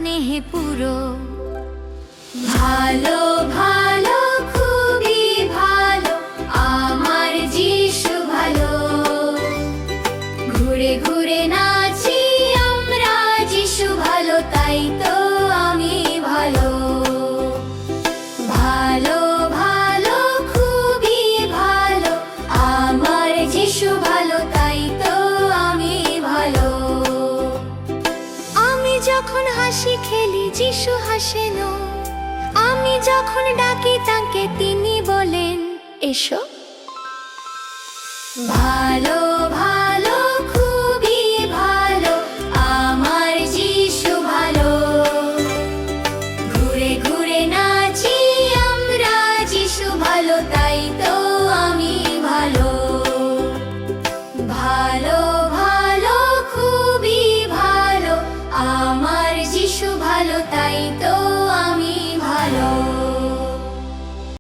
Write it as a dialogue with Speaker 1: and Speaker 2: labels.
Speaker 1: স্নেহে পুরো। ভালো ভালো খুবই ভালো, আমার যিশু ভালো। ঘুরে ঘুরে নাচি আমরা, যিশু ভালো তাই তো আমি ভালো। ভালো ভালো খুবই ভালো, আমার যিশু ভালো তাই তো আমি ভালো। আমি যখন হাসি খেলি যিশু হাসেন, আমি যখন ডাকি তাকে তিনি বলেন এসো। ভালো ভালো খুবই ভালো, আমার যিশু ভালো। ঘুরে ঘুরে নাচি আমরা, যিশু ভালো তাই তো আমি ভালো। ভালো ভালো খুবই ভালো, আমার যিশু ভালো তাই তো